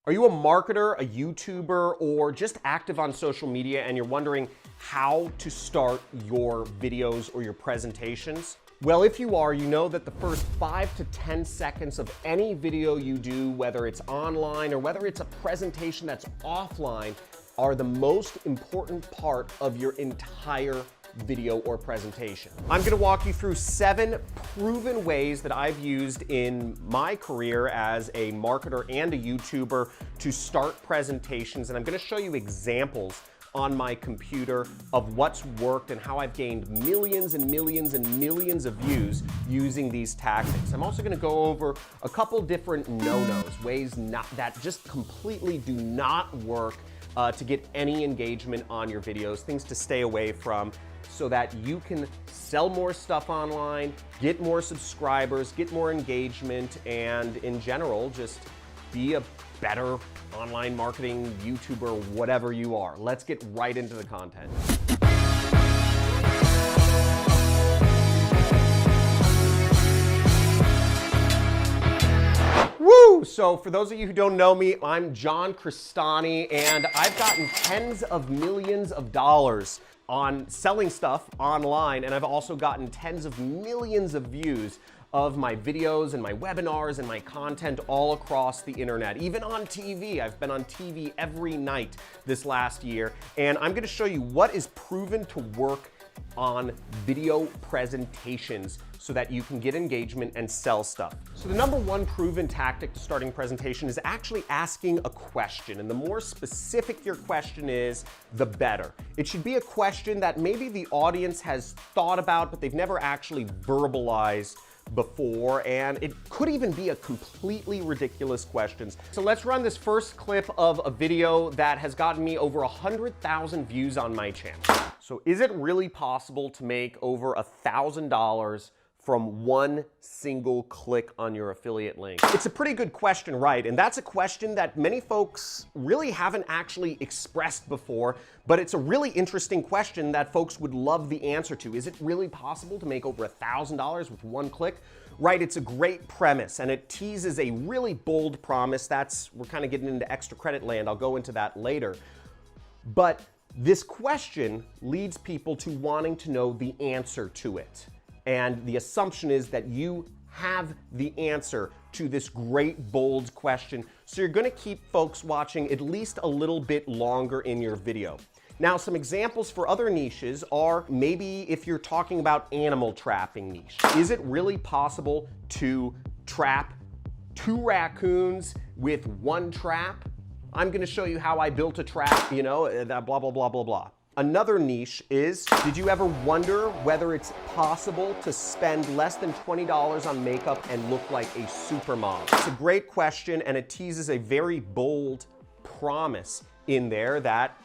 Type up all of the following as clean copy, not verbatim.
Are you a marketer, a YouTuber, or just active on social media and you're wondering how to start your videos or your presentations? Well, if you are, you know that the first 5 to 10 seconds of any video you do, whether it's online or whether it's a presentation that's offline, are the most important part of your entire video or presentation. I'm gonna walk you through 7 proven ways that I've used in my career as a marketer and a YouTuber to start presentations, and I'm gonna show you examples on my computer of what's worked and how I've gained millions and millions and millions of views using these tactics. I'm also gonna go over a couple different no-nos, ways that just completely do not work to get any engagement on your videos, things to stay away from, so that you can sell more stuff online, get more subscribers, get more engagement, and in general, just be a better online marketing YouTuber, whatever you are. Let's get right into the content. Woo! So for those of you who don't know me, I'm John Christani, and I've gotten tens of millions of dollars on selling stuff online, and I've also gotten tens of millions of views of my videos and my webinars and my content all across the internet, even on TV. I've been on TV every night this last year, and I'm gonna show you what is proven to work on video presentations so that you can get engagement and sell stuff. So the number one proven tactic to starting a presentation is actually asking a question. And the more specific your question is, the better. It should be a question that maybe the audience has thought about, but they've never actually verbalized before, and it could even be a completely ridiculous question. So let's run this first clip of a video that has gotten me over 100,000 views on my channel. So is it really possible to make over $1,000 from one single click on your affiliate link? It's a pretty good question, right? And that's a question that many folks really haven't actually expressed before, but it's a really interesting question that folks would love the answer to. Is it really possible to make over $1,000 with one click? Right, it's a great premise, and it teases a really bold promise. We're kind of getting into extra credit land. I'll go into that later. But this question leads people to wanting to know the answer to it. And the assumption is that you have the answer to this great, bold question. So you're gonna keep folks watching at least a little bit longer in your video. Now, some examples for other niches are maybe if you're talking about animal trapping niche. Is it really possible to trap 2 raccoons with one trap? I'm gonna show you how I built a trap, that blah, blah, blah, blah, blah. Another niche is, did you ever wonder whether it's possible to spend less than $20 on makeup and look like a supermodel? It's a great question, and it teases a very bold promise in there that,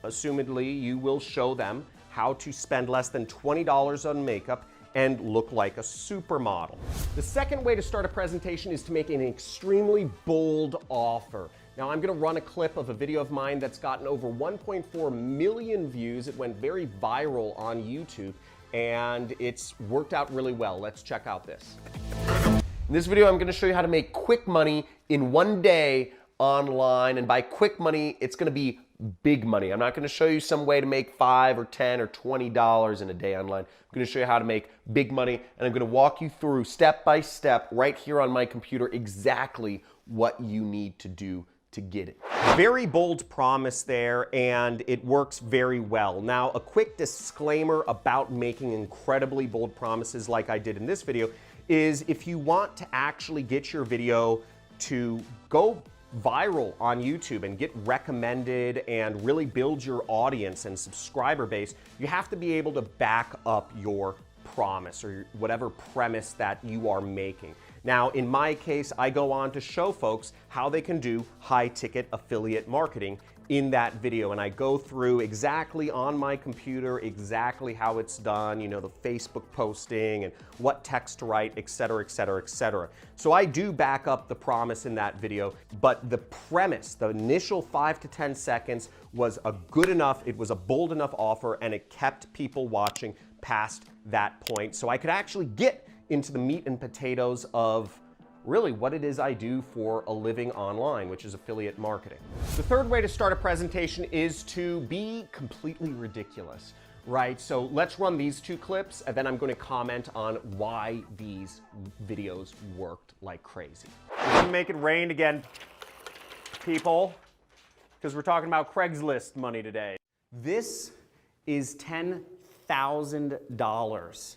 assumedly, you will show them how to spend less than $20 on makeup and look like a supermodel. The second way to start a presentation is to make an extremely bold offer. Now, I'm gonna run a clip of a video of mine that's gotten over 1.4 million views. It went very viral on YouTube, and it's worked out really well. Let's check out this. In this video, I'm gonna show you how to make quick money in one day online, and by quick money, it's gonna be big money. I'm not gonna show you some way to make $5 or $10 or $20 in a day online. I'm gonna show you how to make big money, and I'm gonna walk you through step by step right here on my computer exactly what you need to do to get it. Very bold promise there, and it works very well. Now, a quick disclaimer about making incredibly bold promises like I did in this video is if you want to actually get your video to go viral on YouTube and get recommended and really build your audience and subscriber base, you have to be able to back up your promise or whatever premise that you are making. Now, in my case, I go on to show folks how they can do high-ticket affiliate marketing in that video, and I go through exactly on my computer exactly how it's done, the Facebook posting and what text to write, et cetera, et cetera, et cetera. So I do back up the promise in that video, but the premise, the initial 5 to 10 seconds was a good enough, it was a bold enough offer, and it kept people watching past that point. So I could actually get into the meat and potatoes of really what it is I do for a living online, which is affiliate marketing. The third way to start a presentation is to be completely ridiculous, right? So let's run these two clips, and then I'm going to comment on why these videos worked like crazy. We can make it rain again, people, because we're talking about Craigslist money today. This is $10,000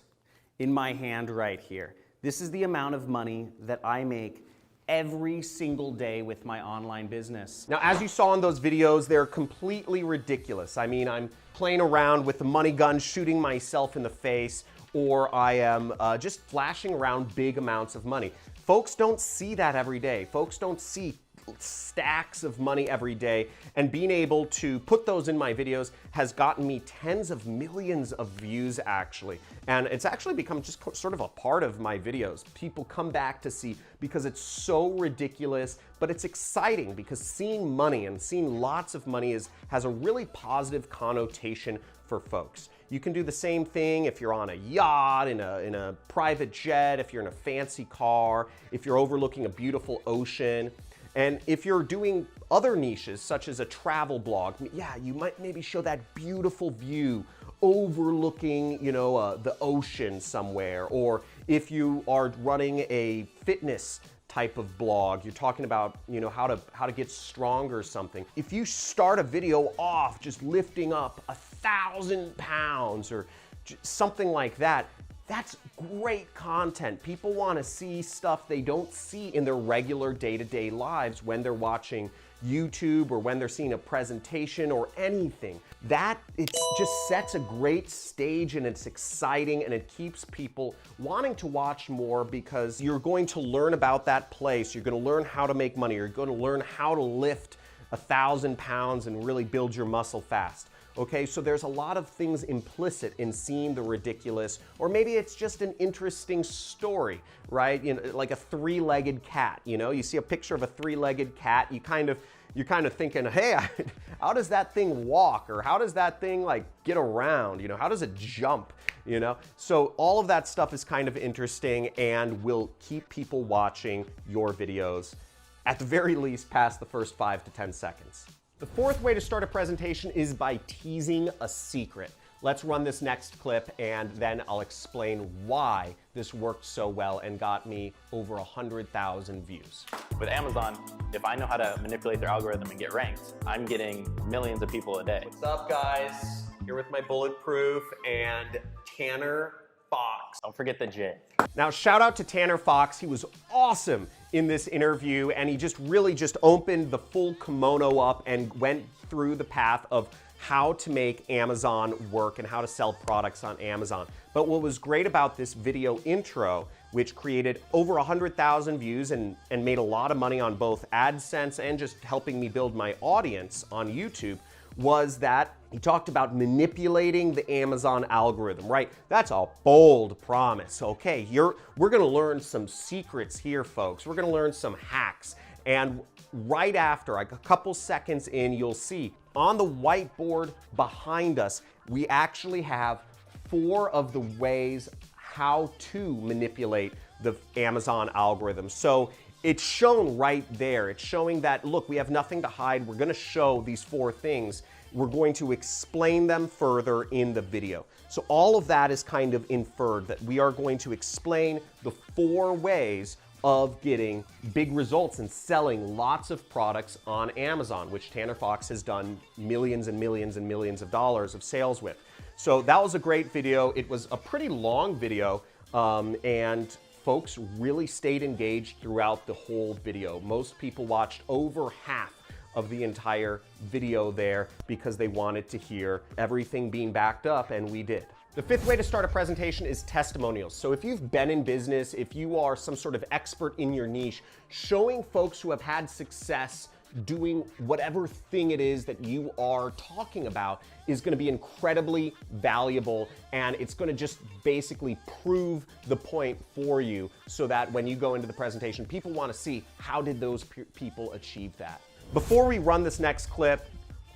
in my hand right here. This is the amount of money that I make every single day with my online business. Now, as you saw in those videos, they're completely ridiculous. I mean, I'm playing around with the money gun, shooting myself in the face, or I am just flashing around big amounts of money. Folks don't see that every day. Folks don't see stacks of money every day, and being able to put those in my videos has gotten me tens of millions of views actually, and it's actually become just sort of a part of my videos. People come back to see because it's so ridiculous, but it's exciting because seeing money and seeing lots of money has a really positive connotation for folks. You can do the same thing if you're on a yacht, in a private jet, if you're in a fancy car, if you're overlooking a beautiful ocean. And if you're doing other niches, such as a travel blog, yeah, you might maybe show that beautiful view overlooking, the ocean somewhere. Or if you are running a fitness type of blog, you're talking about, how to get stronger or something. If you start a video off just lifting up 1,000 pounds or something like that, that's great content. People want to see stuff they don't see in their regular day-to-day lives when they're watching YouTube or when they're seeing a presentation or anything. It just sets a great stage, and it's exciting, and it keeps people wanting to watch more because you're going to learn about that place. You're going to learn how to make money. You're going to learn how to lift 1,000 pounds and really build your muscle fast. Okay, so there's a lot of things implicit in seeing the ridiculous, or maybe it's just an interesting story, right? Like a three-legged cat, you see a picture of a three-legged cat, you're kind of thinking, hey, how does that thing walk? Or how does that thing get around? How does it jump? So all of that stuff is kind of interesting and will keep people watching your videos, at the very least, past the first 5 to 10 seconds. The fourth way to start a presentation is by teasing a secret. Let's run this next clip, and then I'll explain why this worked so well and got me over 100,000 views. With Amazon, if I know how to manipulate their algorithm and get ranked, I'm getting millions of people a day. What's up, guys? Here with my Bulletproof and Tanner Fox. Don't forget the J. Now, shout out to Tanner Fox. He was awesome in this interview, and he really opened the full kimono up and went through the path of how to make Amazon work and how to sell products on Amazon. But what was great about this video intro, which created over 100,000 views and made a lot of money on both AdSense and just helping me build my audience on YouTube, was that he talked about manipulating the Amazon algorithm, right? That's a bold promise, okay? We're gonna learn some secrets here, folks. We're gonna learn some hacks. And right after, a couple seconds in, you'll see on the whiteboard behind us, we actually have 4 of the ways how to manipulate the Amazon algorithm. So it's shown right there. It's showing that, look, we have nothing to hide. We're gonna show these 4 things. We're going to explain them further in the video. So all of that is kind of inferred, that we are going to explain the 4 ways of getting big results and selling lots of products on Amazon, which Tanner Fox has done millions and millions and millions of dollars of sales with. So that was a great video. It was a pretty long video, and folks really stayed engaged throughout the whole video. Most people watched over half of the entire video there because they wanted to hear everything being backed up, and we did. The 5th way to start a presentation is testimonials. So if you've been in business, if you are some sort of expert in your niche, showing folks who have had success doing whatever thing it is that you are talking about is going to be incredibly valuable, and it's going to just basically prove the point for you so that when you go into the presentation, people want to see how did those people achieve that. Before we run this next clip,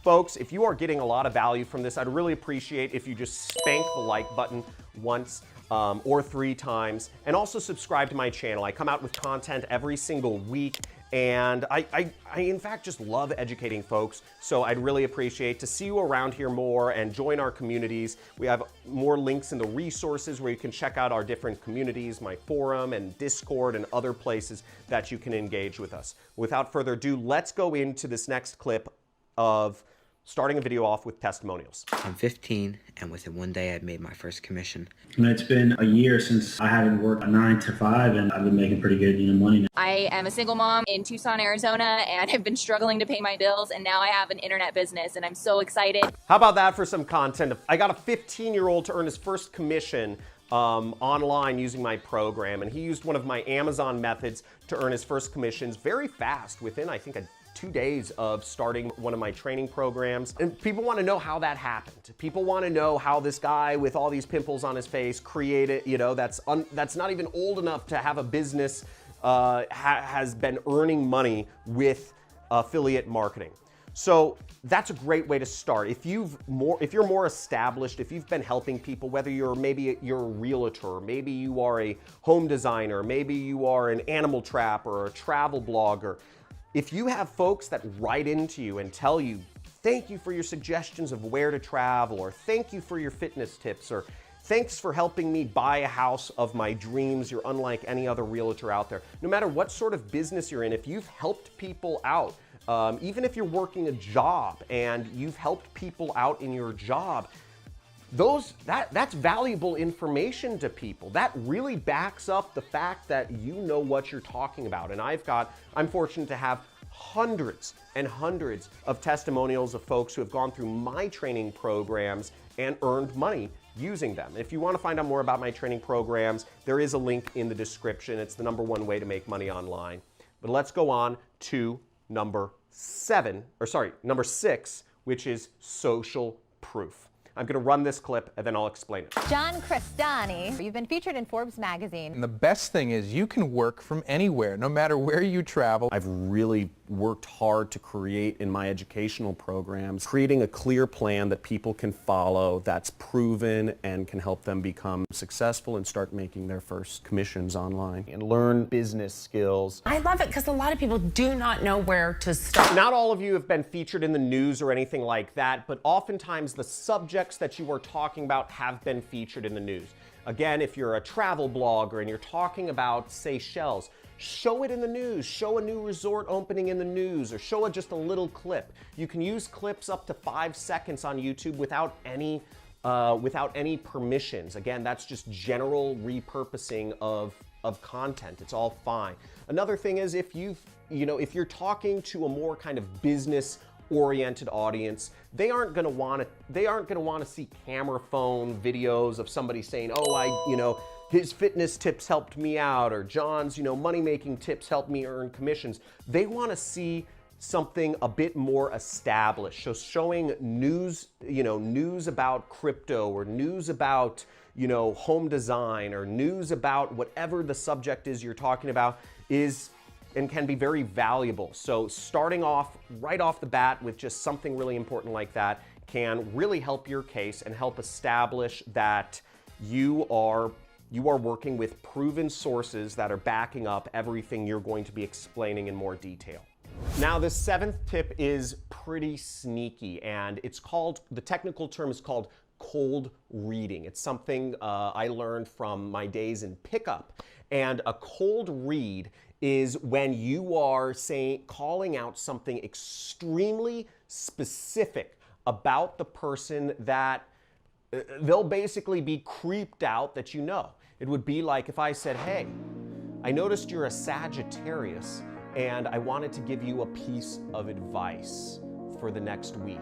folks, if you are getting a lot of value from this, I'd really appreciate if you just spank the like button once. or 3 times, and also subscribe to my channel. I come out with content every single week, and I in fact just love educating folks, so I'd really appreciate to see you around here more and join our communities. We have more links in the resources where you can check out our different communities, my forum and Discord and other places that you can engage with us. Without further ado, let's go into this next clip of starting a video off with testimonials. I'm 15, and within one day, I'd made my first commission. It's been a year since I haven't worked a 9 to 5, and I've been making pretty good, money now. I am a single mom in Tucson, Arizona, and have been struggling to pay my bills, and now I have an internet business, and I'm so excited. How about that for some content? I got a 15-year-old to earn his first commission online using my program, and he used one of my Amazon methods to earn his first commissions very fast, within, I think, 2 days of starting one of my training programs. And people want to know how that happened. People want to know how this guy with all these pimples on his face created, that's not even old enough to have a business, has been earning money with affiliate marketing. So that's a great way to start. If you're more established, if you've been helping people, whether maybe you're a realtor, maybe you are a home designer, maybe you are an animal trapper or a travel blogger, if you have folks that write into you and tell you, thank you for your suggestions of where to travel, or thank you for your fitness tips, or thanks for helping me buy a house of my dreams, you're unlike any other realtor out there. No matter what sort of business you're in, if you've helped people out, even if you're working a job and you've helped people out in your job, that's valuable information to people. That really backs up the fact that you know what you're talking about. And I'm fortunate to have hundreds and hundreds of testimonials of folks who have gone through my training programs and earned money using them. If you want to find out more about my training programs, there is a link in the description. It's the #1 way to make money online. But let's go on to number 6, which is social proof. I'm going to run this clip and then I'll explain it. John Christani, you've been featured in Forbes magazine. And the best thing is you can work from anywhere, no matter where you travel. I've really worked hard to create in my educational programs, creating a clear plan that people can follow, that's proven and can help them become successful and start making their first commissions online and learn business skills. I love it because a lot of people do not know where to start. Not all of you have been featured in the news or anything like that, but oftentimes the subjects that you are talking about have been featured in the news. Again, if you're a travel blogger and you're talking about Seychelles, show it in the news, show a new resort opening in the news, or show just a little clip. You can use clips up to 5 seconds on YouTube without any permissions. Again, that's just general repurposing of content. It's all fine. Another thing is if you're talking to a more kind of business-oriented audience, they aren't going to want to see camera phone videos of somebody saying, "Oh, his fitness tips helped me out," or John's, money-making tips helped me earn commissions. They want to see something a bit more established. So showing news about crypto, or news about, home design, or news about whatever the subject is you're talking about is and can be very valuable. So starting off right off the bat with just something really important like that can really help your case and help establish that you are working with proven sources that are backing up everything you're going to be explaining in more detail. Now, the 7th tip is pretty sneaky, and the technical term is called cold reading. It's something I learned from my days in pickup. And a cold read is when you are calling out something extremely specific about the person that they'll basically be creeped out that you know. It would be like if I said, "Hey, I noticed you're a Sagittarius and I wanted to give you a piece of advice for the next week."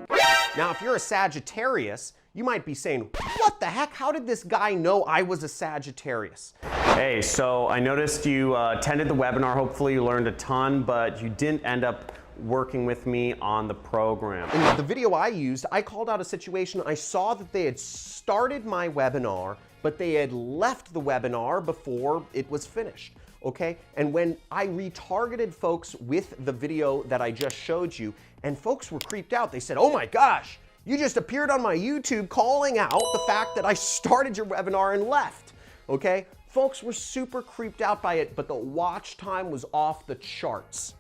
Now, if you're a Sagittarius, you might be saying, "What the heck? How did this guy know I was a Sagittarius?" Hey, so I noticed you attended the webinar. Hopefully you learned a ton, but you didn't end up working with me on the program. In the video I used, I called out a situation. I saw that they had started my webinar, but they had left the webinar before it was finished. Okay, and when I retargeted folks with the video that I just showed you, and folks were creeped out, they said, "Oh my gosh, you just appeared on my YouTube calling out the fact that I started your webinar and left." okay? Folks were super creeped out by it, but the watch time was off the charts.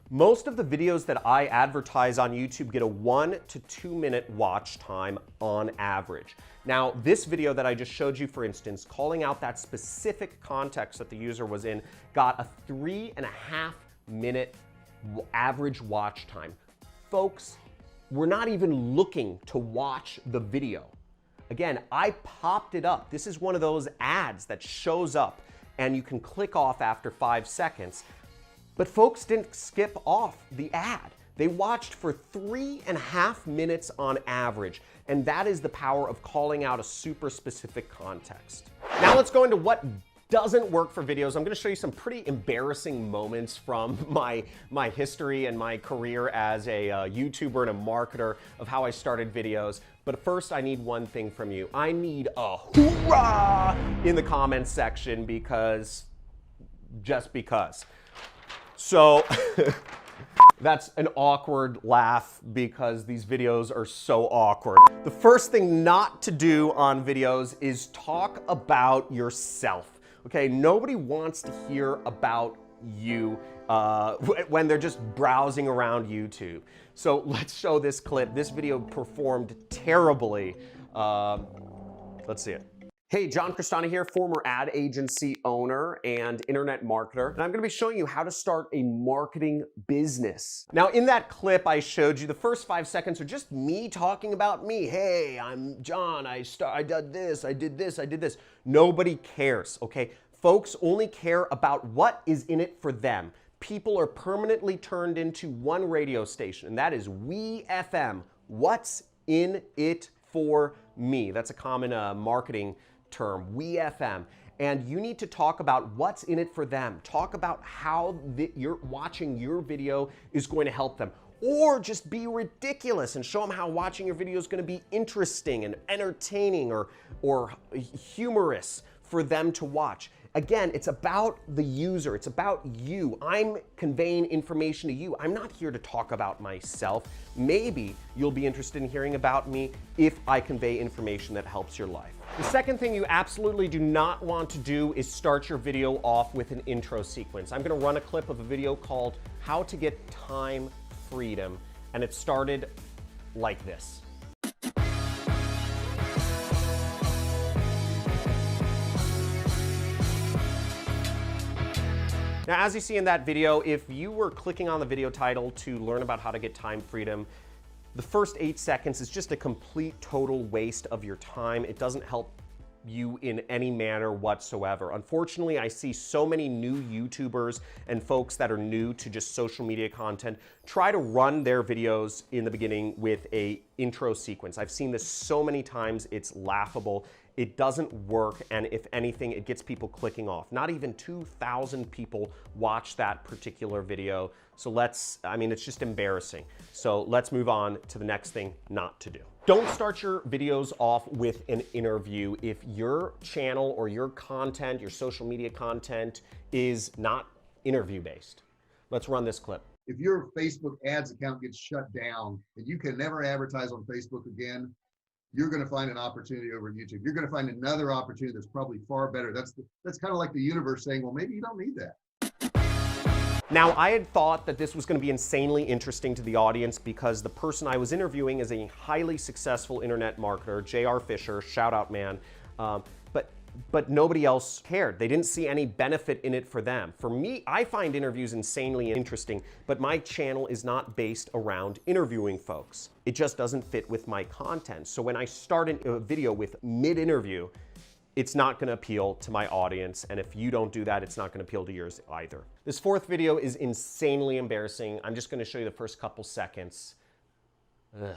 Most of the videos that I advertise on YouTube get a 1 to 2 minute watch time on average. Now, this video that I just showed you, for instance, calling out that specific context that the user was in, got a 3.5 minute average watch time. Folks, we're not even looking to watch the video. Again, I popped it up. This is one of those ads that shows up and you can click off after 5 seconds. But folks didn't skip off the ad. They watched for 3.5 minutes on average, and that is the power of calling out a super specific context. Now let's go into what doesn't work for videos. I'm gonna show you some pretty embarrassing moments from my history and my career as a YouTuber and a marketer of how I started videos. But first, I need one thing from you. I need a hoorah in the comments section just because. So that's an awkward laugh because these videos are so awkward. The first thing not to do on videos is talk about yourself. Okay, nobody wants to hear about you when they're just browsing around YouTube. So let's show this clip. This video performed terribly. Let's see it. Hey, John Christani here, former ad agency owner and internet marketer. And I'm gonna be showing you how to start a marketing business. Now, in that clip I showed you, the first 5 seconds are just me talking about me. Hey, I'm John, I did this, I did this, I did this. Nobody cares, okay? Folks only care about what is in it for them. People are permanently turned into one radio station, and that is We FM. What's in it for me? That's a common marketing term, We FM. And you need to talk about what's in it for them. Talk about how you're watching your video is going to help them. Or just be ridiculous and show them how watching your video is going to be interesting and entertaining or humorous for them to watch. Again, it's about the user. It's about you. I'm conveying information to you. I'm not here to talk about myself. Maybe you'll be interested in hearing about me if I convey information that helps your life. The second thing you absolutely do not want to do is start your video off with an intro sequence. I'm gonna run a clip of a video called How to Get Time Freedom, and it started like this. Now, as you see in that video, if you were clicking on the video title to learn about how to get time freedom, the first 8 seconds is just a complete total waste of your time. It doesn't help you in any manner whatsoever. Unfortunately, I see so many new YouTubers and folks that are new to just social media content try to run their videos in the beginning with a intro sequence. I've seen this so many times, it's laughable. It doesn't work, and if anything, it gets people clicking off. Not even 2,000 people watch that particular video. So it's just embarrassing. So let's move on to the next thing not to do. Don't start your videos off with an interview if your channel or your content, your social media content is not interview-based. Let's run this clip. If your Facebook ads account gets shut down and you can never advertise on Facebook again, you're going to find an opportunity over YouTube. You're going to find another opportunity that's probably far better. That's kind of like the universe saying, well, maybe you don't need that. Now, I had thought that this was going to be insanely interesting to the audience because the person I was interviewing is a highly successful internet marketer, J.R. Fisher, shout out man, but nobody else cared. They didn't see any benefit in it for them. For me, I find interviews insanely interesting, but my channel is not based around interviewing folks. It just doesn't fit with my content. So when I start a video with mid-interview, it's not gonna appeal to my audience, and if you don't do that, it's not gonna appeal to yours either. This fourth video is insanely embarrassing. I'm just gonna show you the first couple seconds. Ugh.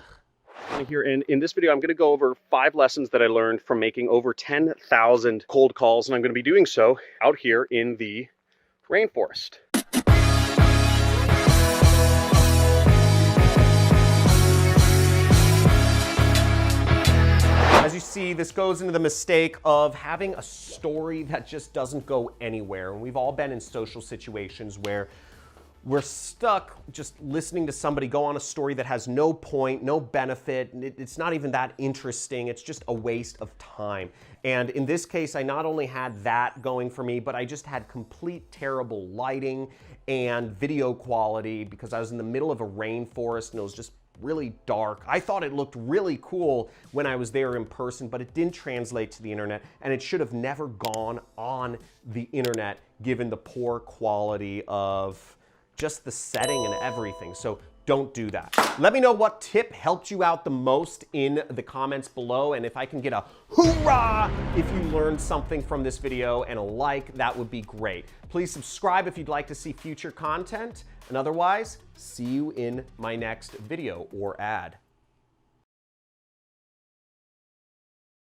Here in this video, I'm going to go over 5 lessons that I learned from making over 10,000 cold calls, and I'm going to be doing so out here in the rainforest. As you see, this goes into the mistake of having a story that just doesn't go anywhere. And we've all been in social situations where we're stuck just listening to somebody go on a story that has no point, no benefit. It's not even that interesting. It's just a waste of time. And in this case, I not only had that going for me, but I just had complete terrible lighting and video quality because I was in the middle of a rainforest and it was just really dark. I thought it looked really cool when I was there in person, but it didn't translate to the internet, and it should have never gone on the internet given the poor quality of just the setting and everything. So don't do that. Let me know what tip helped you out the most in the comments below, and if I can get a hoorah if you learned something from this video and a like, that would be great. Please subscribe if you'd like to see future content, and otherwise, see you in my next video or ad.